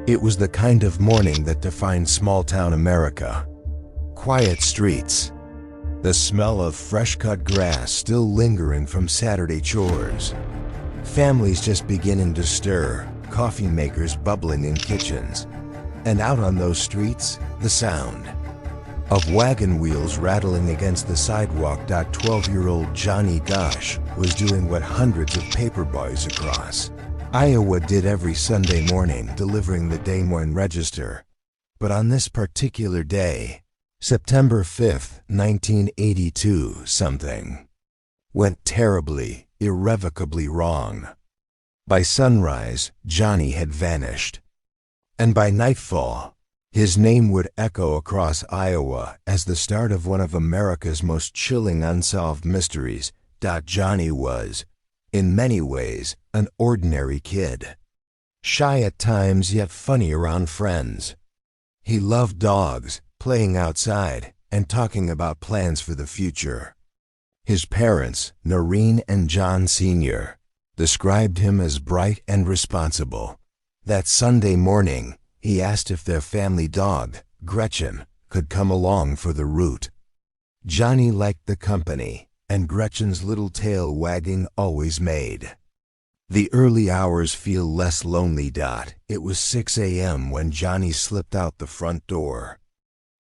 It was the kind of morning that defined small-town America. Quiet streets, the smell of fresh-cut grass still lingering from Saturday chores, families just beginning to stir, coffee makers bubbling in kitchens, and out on those streets, the sound of wagon wheels rattling against the sidewalk. 12-year-old Johnny Gosch was doing what hundreds of paperboys across Iowa did every Sunday morning, delivering the Des Moines Register. But on this particular day, September 5th, 1982, something went terribly, irrevocably wrong. By sunrise, Johnny had vanished. And by nightfall, his name would echo across Iowa as the start of one of America's most chilling unsolved mysteries. Johnny was, in many ways, an ordinary kid. Shy at times, yet funny around friends. He loved dogs, playing outside, and talking about plans for the future. His parents, Noreen and John Sr., described him as bright and responsible. That Sunday morning, he asked if their family dog, Gretchen, could come along for the route. Johnny liked the company, and Gretchen's little tail wagging always made the early hours feel less lonely. It was 6 a.m. when Johnny slipped out the front door.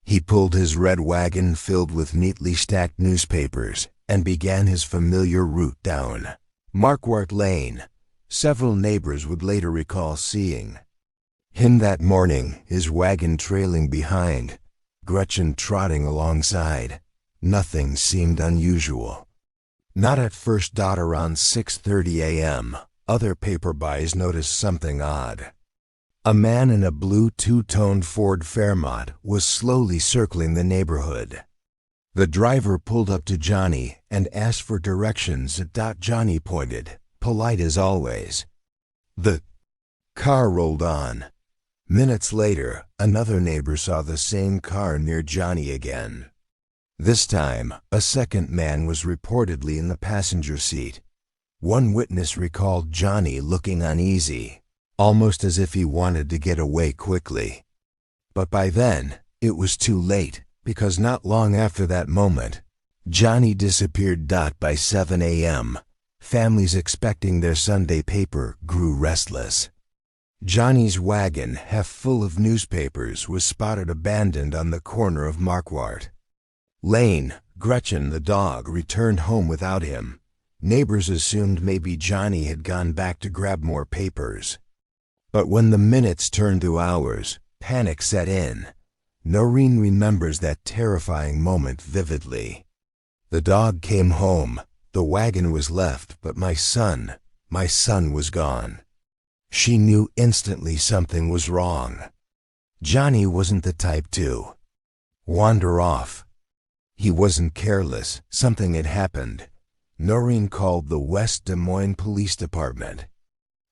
He pulled his red wagon filled with neatly stacked newspapers and began his familiar route down Marquardt Lane. Several neighbors would later recall seeing him that morning, his wagon trailing behind, Gretchen trotting alongside. Nothing seemed unusual. Not at first. Around 6:30 a.m., other paperboys noticed something odd. A man in a blue two-toned Ford Fairmont was slowly circling the neighborhood. The driver pulled up to Johnny and asked for directions. Johnny pointed, polite as always. The car rolled on. Minutes later, another neighbor saw the same car near Johnny again. This time, a second man was reportedly in the passenger seat. One witness recalled Johnny looking uneasy, almost as if he wanted to get away quickly. But by then, it was too late, because not long after that moment, Johnny disappeared. By 7 a.m., families expecting their Sunday paper grew restless. Johnny's wagon, half full of newspapers, was spotted abandoned on the corner of Marquardt Lane. Gretchen, the dog, returned home without him. Neighbors assumed maybe Johnny had gone back to grab more papers. But when the minutes turned to hours, panic set in. Noreen remembers that terrifying moment vividly. The dog came home, the wagon was left, but my son was gone. She knew instantly something was wrong. Johnny wasn't the type to wander off. He wasn't careless. Something had happened. Noreen called the West Des Moines Police Department.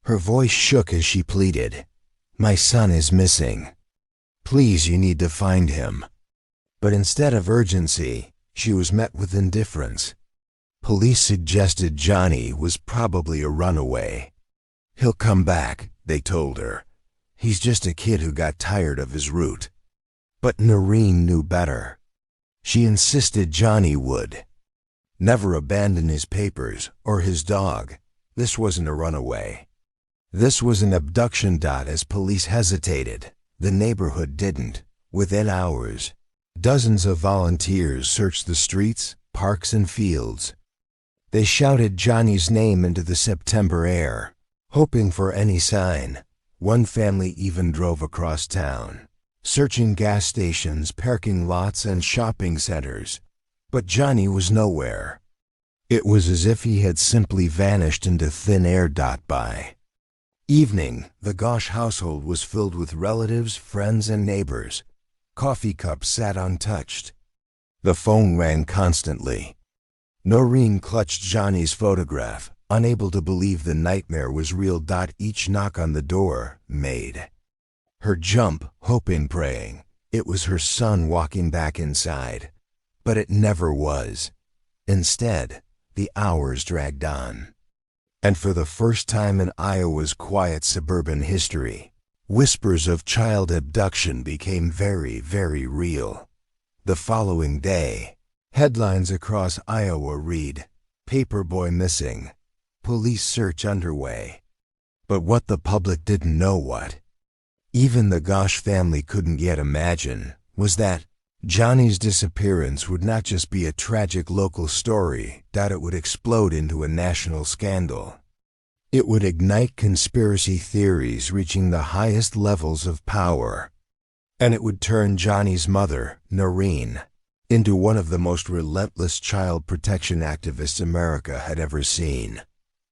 Her voice shook as she pleaded, "My son is missing. Please, you need to find him." But instead of urgency, she was met with indifference. Police suggested Johnny was probably a runaway. "He'll come back," they told her. "He's just a kid who got tired of his route." But Noreen knew better. She insisted Johnny would never abandon his papers or his dog. This wasn't a runaway. This was an abduction. As police hesitated, the neighborhood didn't. Within hours, dozens of volunteers searched the streets, parks, and fields. They shouted Johnny's name into the September air, hoping for any sign. One family even drove across town, searching gas stations, parking lots, and shopping centers. But Johnny was nowhere. It was as if he had simply vanished into thin air. By evening, the Gosch household was filled with relatives, friends, and neighbors. Coffee cups sat untouched. The phone rang constantly. Noreen clutched Johnny's photograph, unable to believe the nightmare was real. Each knock on the door made her jump, hoping, praying it was her son walking back inside. But it never was. Instead, the hours dragged on. And for the first time in Iowa's quiet suburban history, Whispers of child abduction became very, very real. The following day, headlines across Iowa read, "Paperboy missing. Police search underway." But what the public didn't know, what even the Gosch family couldn't yet imagine, was that Johnny's disappearance would not just be a tragic local story, that it would explode into a national scandal. It would ignite conspiracy theories reaching the highest levels of power. And it would turn Johnny's mother, Noreen, into one of the most relentless child protection activists America had ever seen.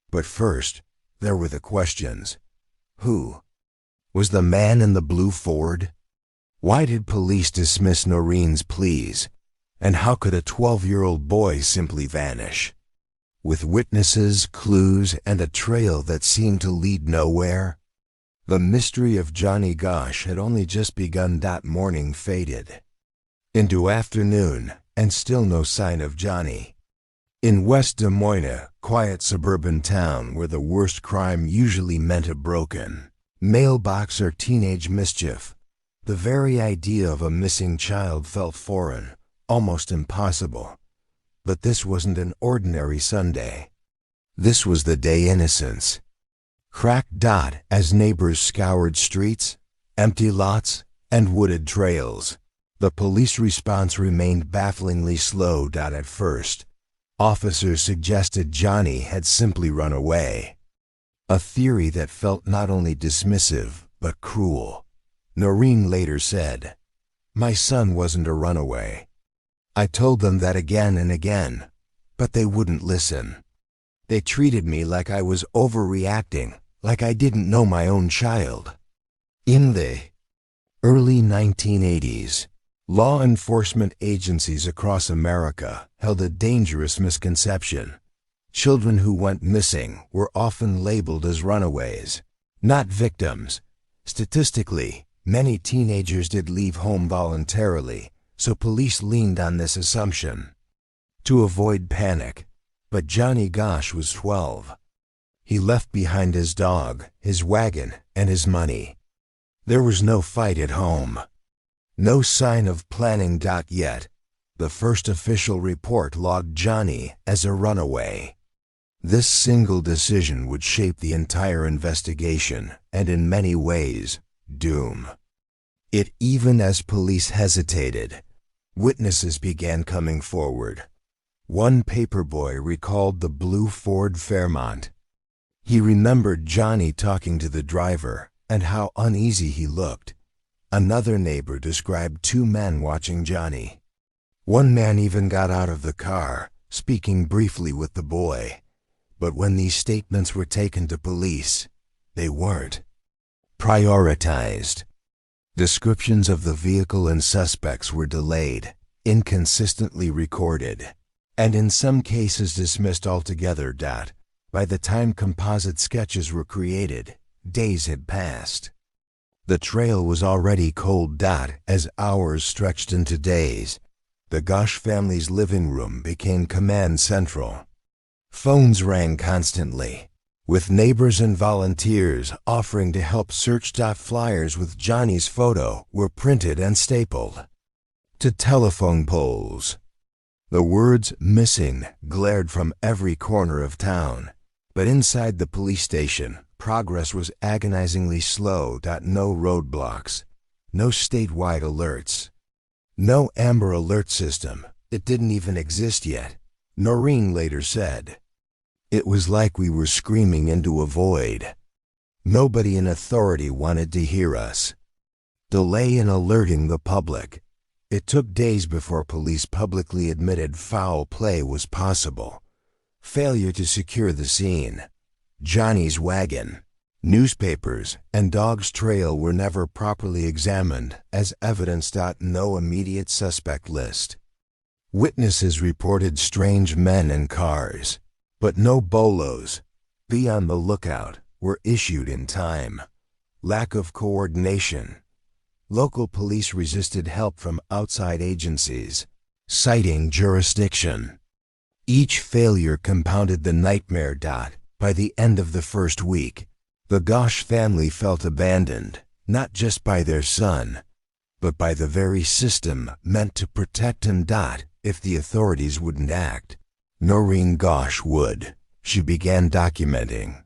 But first, there were the questions. Who was the man in the blue Ford? Why did police dismiss Noreen's pleas? And how could a 12-year-old boy simply vanish? With witnesses, clues, and a trail that seemed to lead nowhere, the mystery of Johnny Gosch had only just begun. Morning faded into afternoon, and still no sign of Johnny. In West Des Moines, a quiet suburban town where the worst crime usually meant a broken mailbox or teenage mischief, the very idea of a missing child felt foreign, almost impossible. But this wasn't an ordinary Sunday. This was the day innocence cracked. As neighbors scoured streets, empty lots, and wooded trails, the police response remained bafflingly slow. At first, officers suggested Johnny had simply run away, a theory that felt not only dismissive but cruel. Noreen later said, "My son wasn't a runaway. I told them that again and again, but they wouldn't listen. They treated me like I was overreacting, like I didn't know my own child." In the early 1980s, law enforcement agencies across America held a dangerous misconception. Children who went missing were often labeled as runaways, not victims. Statistically, many teenagers did leave home voluntarily, so police leaned on this assumption to avoid panic. But Johnny Gosch was 12. He left behind his dog, his wagon, and his money. There was no fight at home. No sign of planning. Yet, the first official report logged Johnny as a runaway. This single decision would shape the entire investigation, and in many ways, doom it. Even as police hesitated, witnesses began coming forward. One paperboy recalled the blue Ford Fairmont. He remembered Johnny talking to the driver and how uneasy he looked. Another neighbor described two men watching Johnny. One man even got out of the car, speaking briefly with the boy. But when these statements were taken to police, they weren't prioritized. Descriptions of the vehicle and suspects were delayed, inconsistently recorded, and in some cases dismissed altogether. By the time composite sketches were created, days had passed. The trail was already cold. As hours stretched into days, the Gosch family's living room became command central. Phones rang constantly, with neighbors and volunteers offering to help search. Flyers with Johnny's photo were printed and stapled to telephone poles. The words "missing" glared from every corner of town, but inside the police station, progress was agonizingly slow. No roadblocks, no statewide alerts, no Amber Alert system. It didn't even exist yet. Noreen later said, "It was like we were screaming into a void. Nobody in authority wanted to hear us." Delay in alerting the public. It took days before police publicly admitted foul play was possible. Failure to secure the scene. Johnny's wagon, newspapers, and dog's trail were never properly examined as evidence. No immediate suspect list. Witnesses reported strange men and cars, but no bolos, "Be on the lookout," were issued in time. Lack of coordination. Local police resisted help from outside agencies, citing jurisdiction. Each failure compounded the nightmare. By the end of the first week, the Gosch family felt abandoned. not just by their son, but by the very system meant to protect him. If the authorities wouldn't act, Johnny Gosch would. She began documenting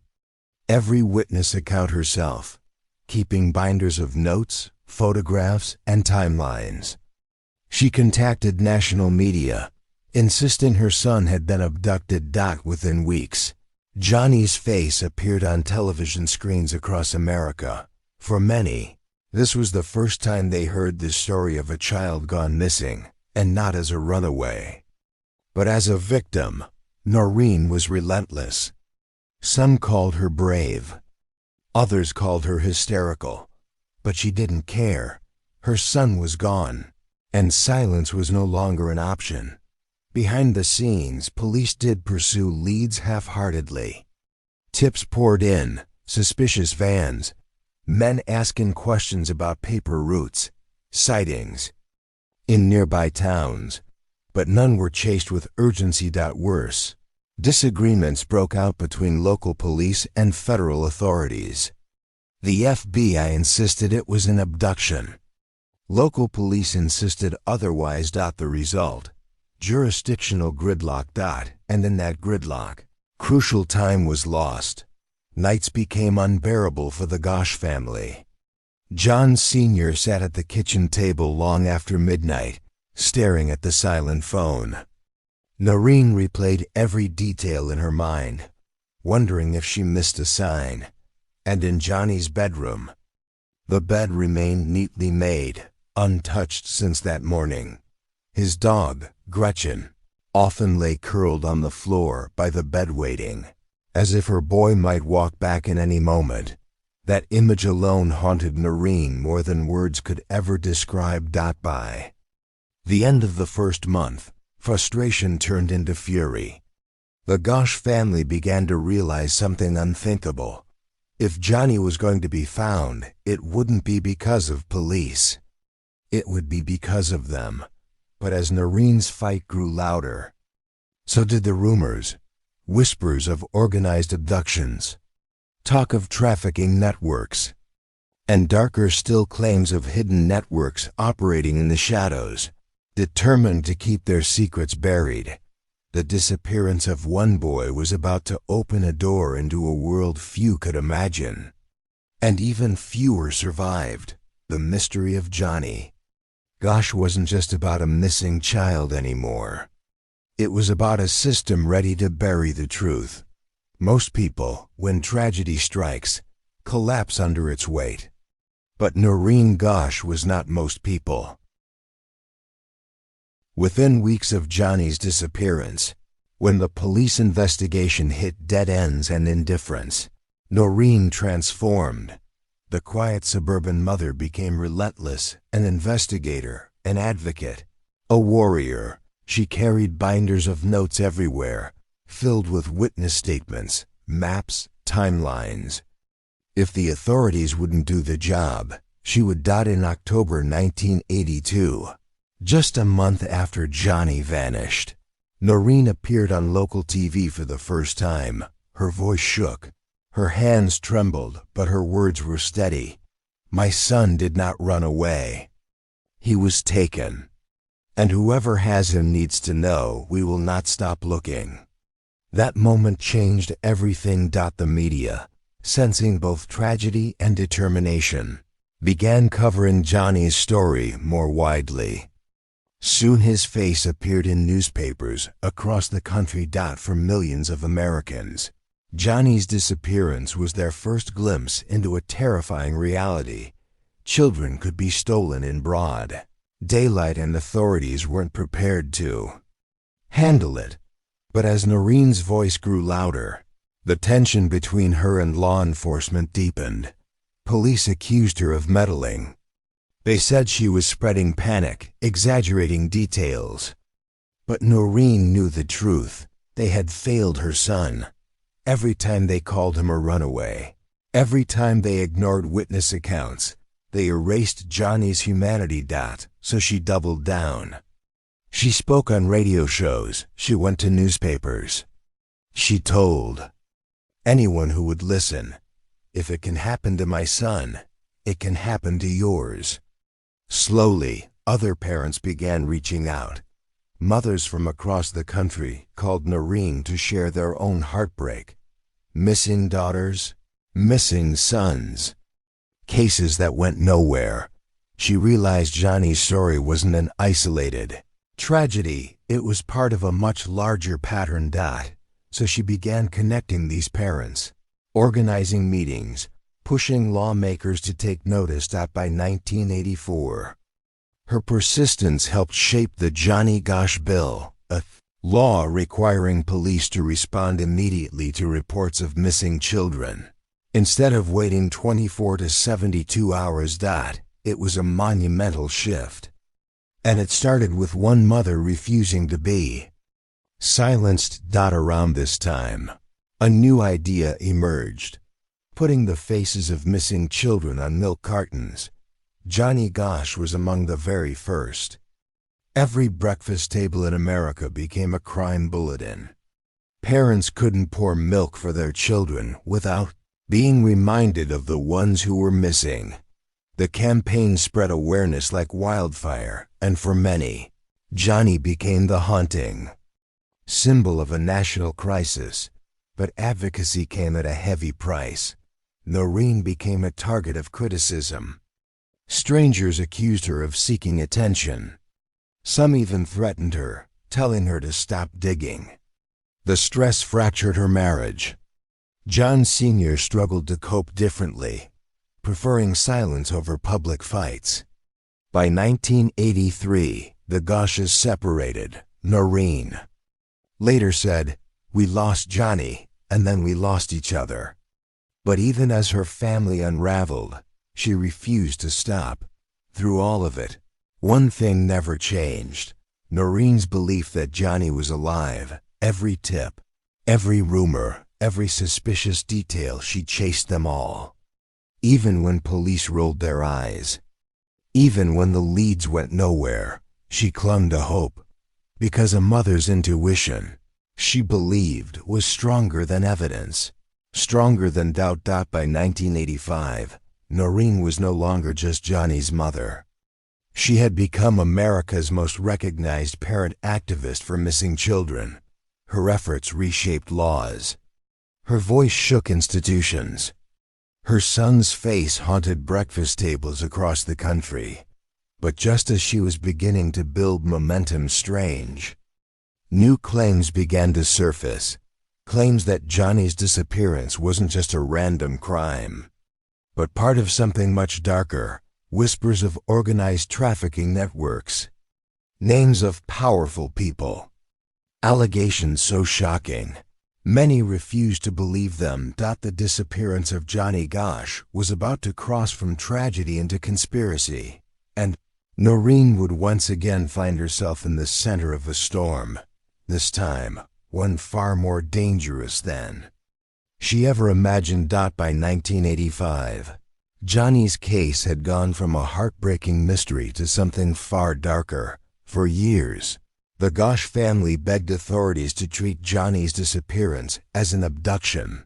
every witness account herself, keeping binders of notes, photographs, and timelines. She contacted national media, insisting her son had been abducted. Within weeks, Johnny's face appeared on television screens across America. For many, this was the first time they heard the story of a child gone missing, and not as a runaway, but as a victim. Noreen was relentless. Some called her brave. Others called her hysterical. But she didn't care. Her son was gone, and silence was no longer an option. Behind the scenes, police did pursue leads half-heartedly. Tips poured in, suspicious vans, men asking questions about paper routes, sightings in nearby towns, but none were chased with urgency. Worse, disagreements broke out between local police and federal authorities. The FBI insisted it was an abduction. Local police insisted otherwise. The result? Jurisdictional gridlock. And in that gridlock, crucial time was lost. Nights became unbearable for the Gosch family. John Sr. sat at the kitchen table long after midnight, staring at the silent phone. Noreen replayed every detail in her mind, wondering if she missed a sign. And in Johnny's bedroom, the bed remained neatly made, untouched since that morning. His dog, Gretchen, often lay curled on the floor by the bed waiting, as if her boy might walk back in any moment. That image alone haunted Noreen more than words could ever describe. By the end of the first month, frustration turned into fury. The Gosch family began to realize something unthinkable. If Johnny was going to be found, it wouldn't be because of police. It would be because of them. But as Noreen's fight grew louder, so did the rumors, whispers of organized abductions, talk of trafficking networks, and darker still claims of hidden networks operating in the shadows, determined to keep their secrets buried. The disappearance of one boy was about to open a door into a world few could imagine. And even fewer survived. The mystery of Johnny Gosch wasn't just about a missing child anymore. It was about a system ready to bury the truth. Most people, when tragedy strikes, collapse under its weight. But Johnny Gosch was not most people. Within weeks of Johnny's disappearance, when the police investigation hit dead ends and indifference, Noreen transformed. The quiet suburban mother became relentless, an investigator, an advocate, a warrior. She carried binders of notes everywhere, filled with witness statements, maps, timelines. If the authorities wouldn't do the job, she would. In October 1982, just a month after Johnny vanished, Noreen appeared on local TV for the first time. Her voice shook, her hands trembled, but her words were steady. My son did not run away. He was taken. And whoever has him needs to know we will not stop looking. That moment changed everything. The media, sensing both tragedy and determination, began covering Johnny's story more widely. Soon his face appeared in newspapers across the country. For millions of Americans, Johnny's disappearance was their first glimpse into a terrifying reality. Children could be stolen in broad daylight, and authorities weren't prepared to handle it. But as Noreen's voice grew louder, the tension between her and law enforcement deepened. Police accused her of meddling. They said she was spreading panic, exaggerating details. But Noreen knew the truth. They had failed her son. Every time they called him a runaway, every time they ignored witness accounts, they erased Johnny's humanity. So she doubled down. She spoke on radio shows. She went to newspapers. She told anyone who would listen, if it can happen to my son, it can happen to yours. Slowly, other parents began reaching out. Mothers from across the country called Noreen to share their own heartbreak. Missing daughters, missing sons. Cases that went nowhere. She realized Johnny's story wasn't an isolated tragedy, it was part of a much larger pattern. So she began connecting these parents, organizing meetings, pushing lawmakers to take notice. By 1984, her persistence helped shape the Johnny Gosch Bill, a law requiring police to respond immediately to reports of missing children. Instead of waiting 24 to 72 hours. It was a monumental shift. And it started with one mother refusing to be silenced. Around this time, a new idea emerged, putting the faces of missing children on milk cartons. Johnny Gosch was among the very first. Every breakfast table in America became a crime bulletin. Parents couldn't pour milk for their children without being reminded of the ones who were missing. The campaign spread awareness like wildfire, and for many, Johnny became the haunting symbol of a national crisis. But advocacy came at a heavy price. Noreen became a target of criticism. Strangers accused her of seeking attention. Some even threatened her, telling her to stop digging. The stress fractured her marriage. John Sr. struggled to cope differently, preferring silence over public fights. By 1983, the Gosches separated. Noreen later said, "We lost Johnny, and then we lost each other." But even as her family unraveled, she refused to stop. Through all of it, one thing never changed: Noreen's belief that Johnny was alive. Every tip, every rumor, every suspicious detail, she chased them all. Even when police rolled their eyes, even when the leads went nowhere, she clung to hope. Because a mother's intuition, she believed, was stronger than evidence, stronger than doubt. By 1985, Noreen was no longer just Johnny's mother. She had become America's most recognized parent activist for missing children. Her efforts reshaped laws. Her voice shook institutions. Her son's face haunted breakfast tables across the country. But just as she was beginning to build momentum, new claims began to surface. Claims that Johnny's disappearance wasn't just a random crime, but part of something much darker. Whispers of organized trafficking networks. Names of powerful people. Allegations so shocking, many refused to believe them. The disappearance of Johnny Gosch was about to cross from tragedy into conspiracy, and Noreen would once again find herself in the center of a storm, this time one far more dangerous than she ever imagined. By 1985, Johnny's case had gone from a heartbreaking mystery to something far darker. For years, the Gosch family begged authorities to treat Johnny's disappearance as an abduction.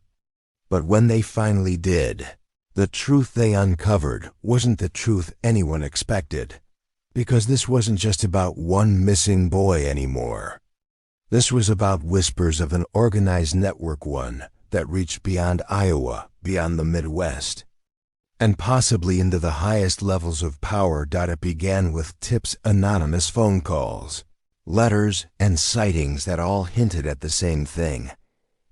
But when they finally did, the truth they uncovered wasn't the truth anyone expected. Because this wasn't just about one missing boy anymore. This was about whispers of an organized network, one that reached beyond Iowa, beyond the Midwest, and possibly into the highest levels of power. It began with tips, anonymous phone calls, letters, and sightings that all hinted at the same thing.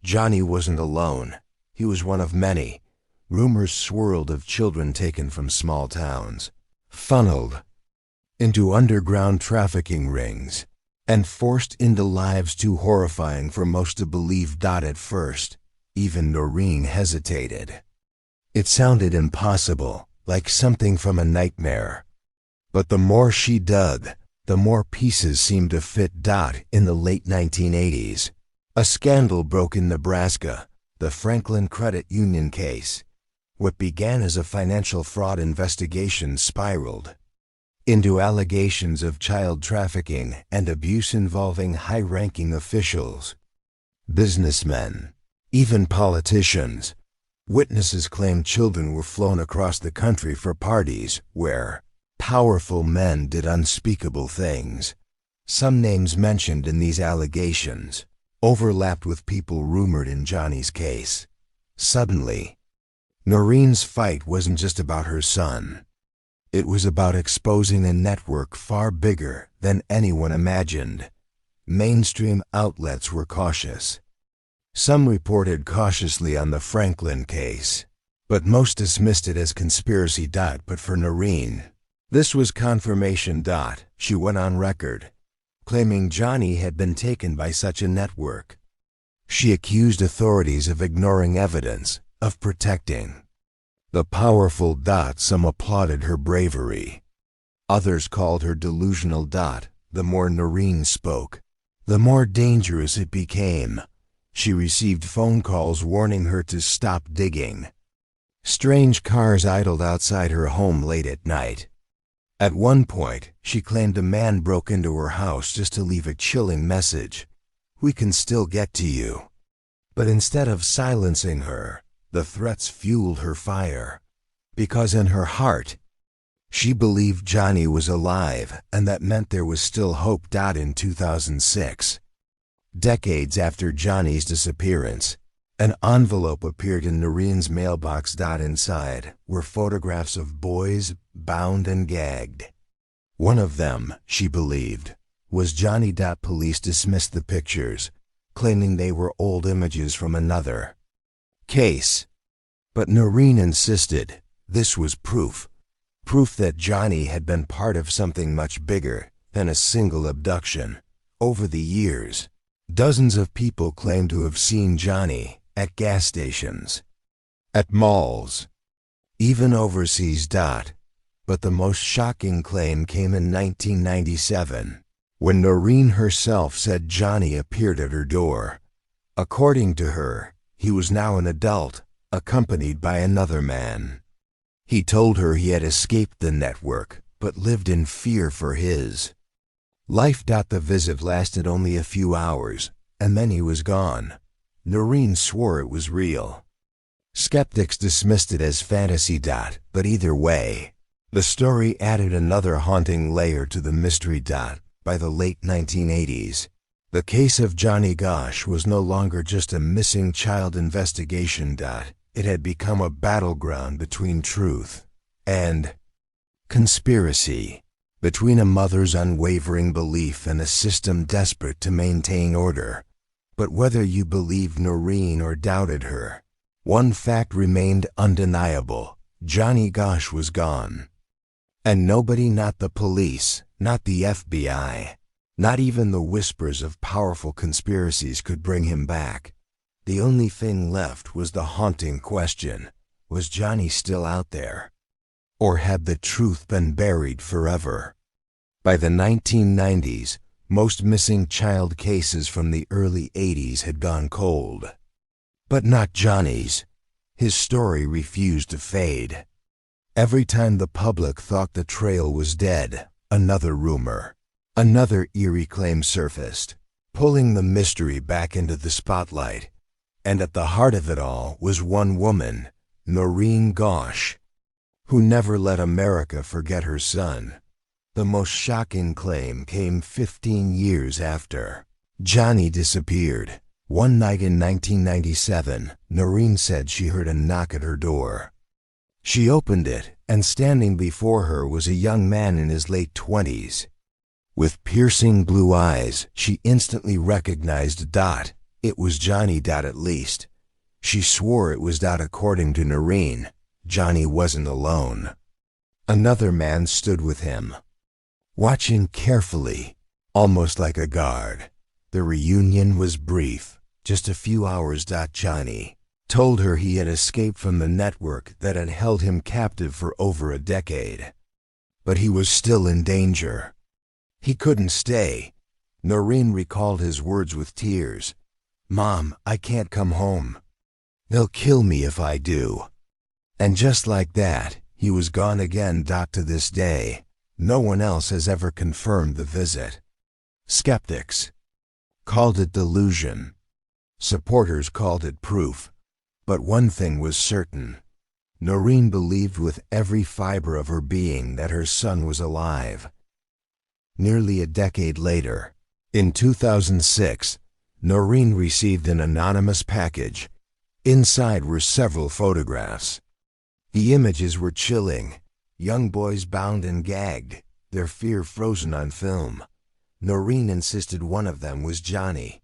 Johnny wasn't alone. He was one of many. Rumors swirled of children taken from small towns, funneled into underground trafficking rings, and forced into lives too horrifying for most to believe. At first, even Noreen hesitated. It sounded impossible, like something from a nightmare. But the more she dug, the more pieces seemed to fit. In the late 1980s, a scandal broke in Nebraska, the Franklin Credit Union case. What began as a financial fraud investigation spiraled into allegations of child trafficking and abuse involving high-ranking officials, businessmen, even politicians. Witnesses claimed children were flown across the country for parties where powerful men did unspeakable things. Some names mentioned in these allegations overlapped with people rumored in Johnny's case. Suddenly, Noreen's fight wasn't just about her son. It was about exposing a network far bigger than anyone imagined. Mainstream outlets were cautious. Some reported cautiously on the Franklin case, but most dismissed it as conspiracy. But for Noreen, this was confirmation. She went on record, claiming Johnny had been taken by such a network. She accused authorities of ignoring evidence, of protecting the powerful. Some applauded her bravery. Others called her delusional. The more Noreen spoke, the more dangerous it became. She received phone calls warning her to stop digging. Strange cars idled outside her home late at night. At one point, she claimed a man broke into her house just to leave a chilling message: "We can still get to you." But instead of silencing her, the threats fueled her fire. Because in her heart, she believed Johnny was alive, and that meant there was still hope. In 2006, decades after Johnny's disappearance, an envelope appeared in Noreen's mailbox. Inside were photographs of boys bound and gagged. One of them, she believed, was Johnny. Police dismissed the pictures, claiming they were old images from another case. But Noreen insisted this was proof that Johnny had been part of something much bigger than a single abduction. Over the years, dozens of people claimed to have seen Johnny at gas stations, at malls, even overseas. But the most shocking claim came in 1997, when Noreen herself said Johnny appeared at her door. According to her, he was now an adult, accompanied by another man. He told her he had escaped the network, but lived in fear for his life. The visit lasted only a few hours, and then he was gone. Noreen swore it was real. Skeptics dismissed it as fantasy. But either way, the story added another haunting layer to the mystery. By the late 1980s, the case of Johnny Gosch was no longer just a missing child investigation. It had become a battleground between truth and conspiracy, between a mother's unwavering belief and a system desperate to maintain order. But whether you believed Noreen or doubted her, one fact remained undeniable: Johnny Gosch was gone. And nobody, not the police, not the FBI, not even the whispers of powerful conspiracies, could bring him back. The only thing left was the haunting question: was Johnny still out there? Or had the truth been buried forever? By the 1990s, most missing child cases from the early 80s had gone cold. But not Johnny's. His story refused to fade. Every time the public thought the trail was dead, another rumor, another eerie claim surfaced, pulling the mystery back into the spotlight. And at the heart of it all was one woman, Noreen Gosch, who never let America forget her son. The most shocking claim came 15 years after Johnny disappeared. One night in 1997, Noreen said she heard a knock at her door. She opened it, and standing before her was a young man in his late 20s. With piercing blue eyes, she instantly recognized Dot. It was Johnny. At least, she swore it was Dot. According to Noreen, Johnny wasn't alone. Another man stood with him, watching carefully, almost like a guard. The reunion was brief, just a few hours. Johnny told her he had escaped from the network that had held him captive for over a decade. But he was still in danger. He couldn't stay. Noreen recalled his words with tears. "Mom, I can't come home. They'll kill me if I do." And just like that, he was gone again. To this day, no one else has ever confirmed the visit. Skeptics called it delusion. Supporters called it proof. But one thing was certain. Noreen believed with every fiber of her being that her son was alive. Nearly a decade later, in 2006, Noreen received an anonymous package. Inside were several photographs. The images were chilling. Young boys bound and gagged, their fear frozen on film. Noreen insisted one of them was Johnny.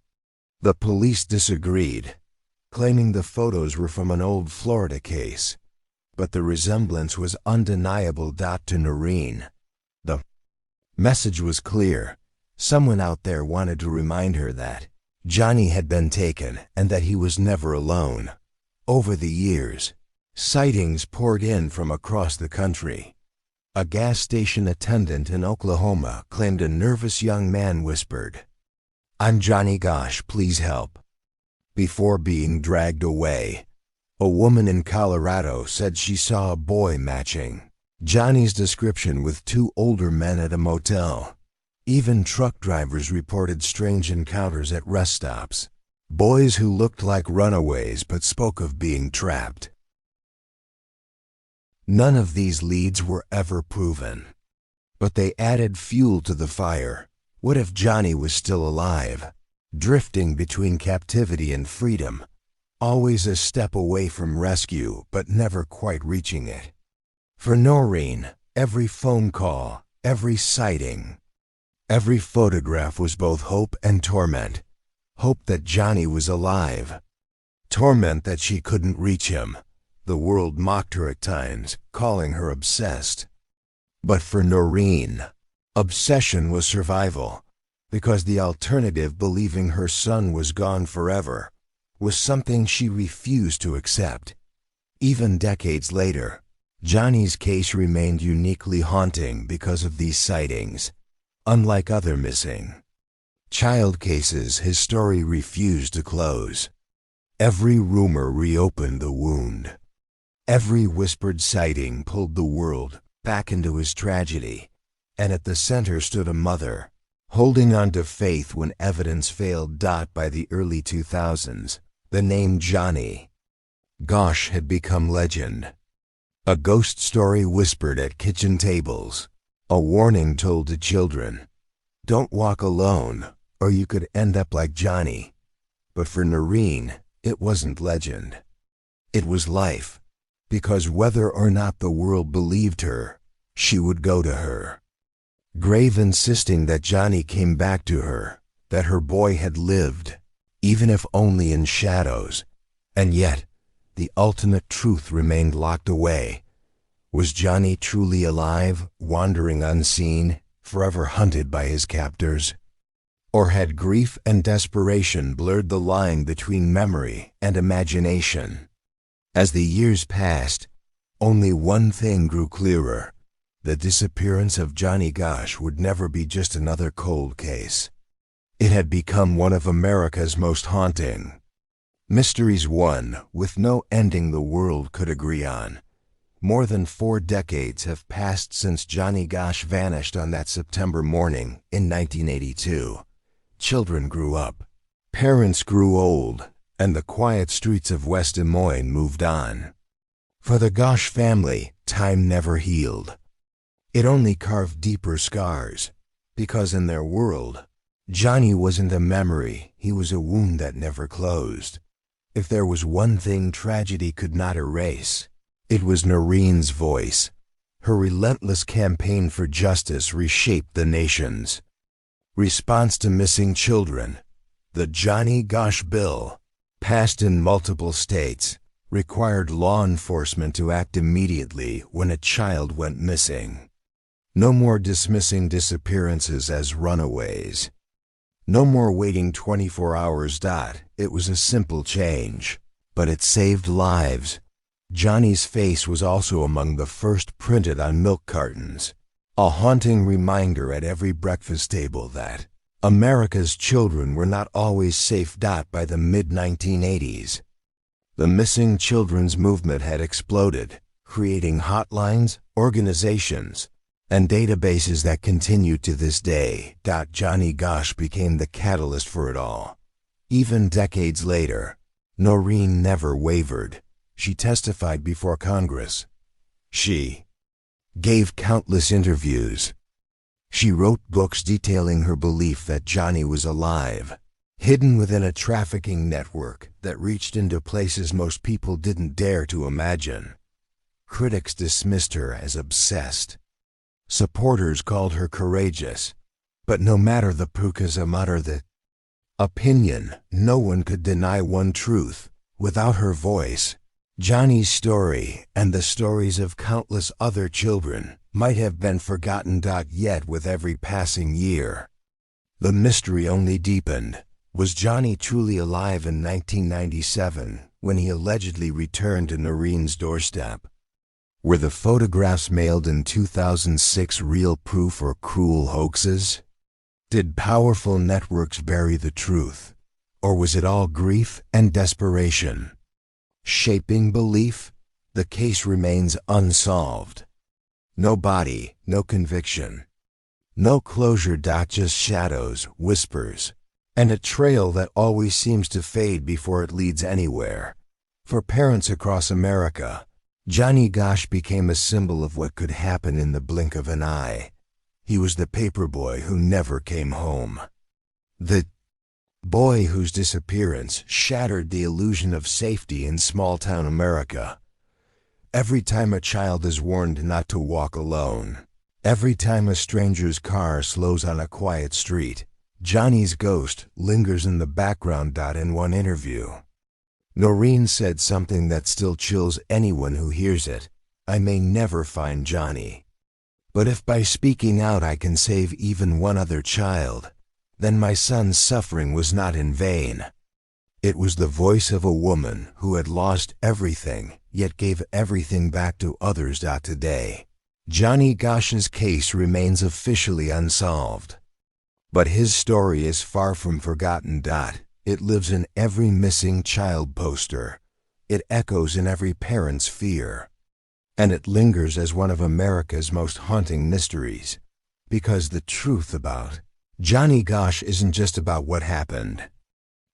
The police disagreed, claiming the photos were from an old Florida case. But the resemblance was undeniable. To Noreen, the message was clear. Someone out there wanted to remind her that Johnny had been taken and that he was never alone. Over the years, sightings poured in from across the country. A gas station attendant in Oklahoma claimed a nervous young man whispered, "I'm Johnny Gosch, please help," before being dragged away. A woman in Colorado said she saw a boy matching Johnny's description with two older men at a motel. Even truck drivers reported strange encounters at rest stops. Boys who looked like runaways but spoke of being trapped. None of these leads were ever proven, but they added fuel to the fire. What if Johnny was still alive, drifting between captivity and freedom, always a step away from rescue but never quite reaching it? For Noreen, every phone call, every sighting, every photograph was both hope and torment. Hope that Johnny was alive. Torment that she couldn't reach him. The world mocked her at times, calling her obsessed. But for Noreen, obsession was survival, because the alternative, believing her son was gone forever, was something she refused to accept. Even decades later, Johnny's case remained uniquely haunting because of these sightings. Unlike other missing child cases, his story refused to close. Every rumor reopened the wound. Every whispered sighting pulled the world back into his tragedy. And at the center stood a mother, holding on to faith when evidence failed. By the early 2000s, the name Johnny Gosch had become legend. A ghost story whispered at kitchen tables. A warning told to children, "Don't walk alone, or you could end up like Johnny." But for Noreen, it wasn't legend. It was life, because whether or not the world believed her, she would go to her grave insisting that Johnny came back to her, that her boy had lived, even if only in shadows. And yet, the ultimate truth remained locked away. Was Johnny truly alive, wandering unseen, forever hunted by his captors? Or had grief and desperation blurred the line between memory and imagination? As the years passed, only one thing grew clearer. The disappearance of Johnny Gosch would never be just another cold case. It had become one of America's most haunting mysteries, one with no ending the world could agree on. More than 4 decades have passed since Johnny Gosch vanished on that September morning in 1982. Children grew up, parents grew old, and the quiet streets of West Des Moines moved on. For the Gosch family, time never healed. It only carved deeper scars, because in their world, Johnny wasn't a memory, he was a wound that never closed. If there was one thing tragedy could not erase, it was Noreen's voice. Her relentless campaign for justice reshaped the nation's response to missing children. The Johnny Gosch Bill, passed in multiple states, required law enforcement to act immediately when a child went missing. No more dismissing disappearances as runaways. No more waiting 24 hours. It was a simple change, but it saved lives. Johnny's face was also among the first printed on milk cartons, a haunting reminder at every breakfast table that America's children were not always safe. By the mid-1980s, the missing children's movement had exploded, creating hotlines, organizations, and databases that continue to this day. Johnny Gosch became the catalyst for it all. Even decades later, Noreen never wavered. She testified before Congress. She gave countless interviews. She wrote books detailing her belief that Johnny was alive, hidden within a trafficking network that reached into places most people didn't dare to imagine. Critics dismissed her as obsessed. Supporters called her courageous. But no matter the pukazam or the opinion, no one could deny one truth. Without her voice, Johnny's story and the stories of countless other children might have been forgotten. Yet with every passing year, the mystery only deepened. Was Johnny truly alive in 1997 when he allegedly returned to Noreen's doorstep? Were the photographs mailed in 2006 real proof or cruel hoaxes? Did powerful networks bury the truth? Or was it all grief and desperation shaping belief? The case remains unsolved. No body, no conviction, no closure. Just shadows, whispers, and a trail that always seems to fade before it leads anywhere. For parents across America, Johnny Gosch became a symbol of what could happen in the blink of an eye. He was the paperboy who never came home. The boy whose disappearance shattered the illusion of safety in small-town America. Every time a child is warned not to walk alone, every time a stranger's car slows on a quiet street, Johnny's ghost lingers in the background. In one interview, Noreen said something that still chills anyone who hears it. I may never find Johnny, but if by speaking out I can save even one other child, then my son's suffering was not in vain. It was the voice of a woman who had lost everything, yet gave everything back to others. Today, Johnny Gosch's case remains officially unsolved. But his story is far from forgotten. It lives in every missing child poster. It echoes in every parent's fear. And it lingers as one of America's most haunting mysteries. Because the truth about Johnny Gosch isn't just about what happened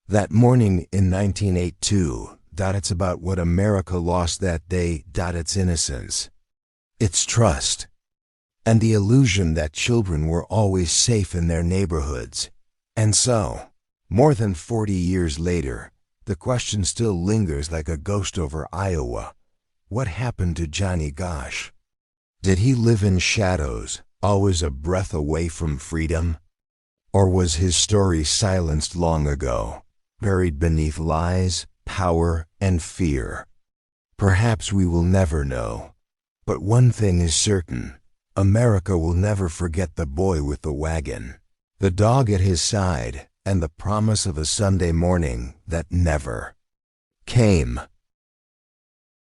that morning in 1982. It's about what America lost that day. Its innocence, its trust, and the illusion that children were always safe in their neighborhoods. And so, more than 40 years later, the question still lingers like a ghost over Iowa. What happened to Johnny Gosch? Did he live in shadows, always a breath away from freedom? Or was his story silenced long ago, buried beneath lies, power, and fear? Perhaps we will never know. But one thing is certain: America will never forget the boy with the wagon, the dog at his side, and the promise of a Sunday morning that never came.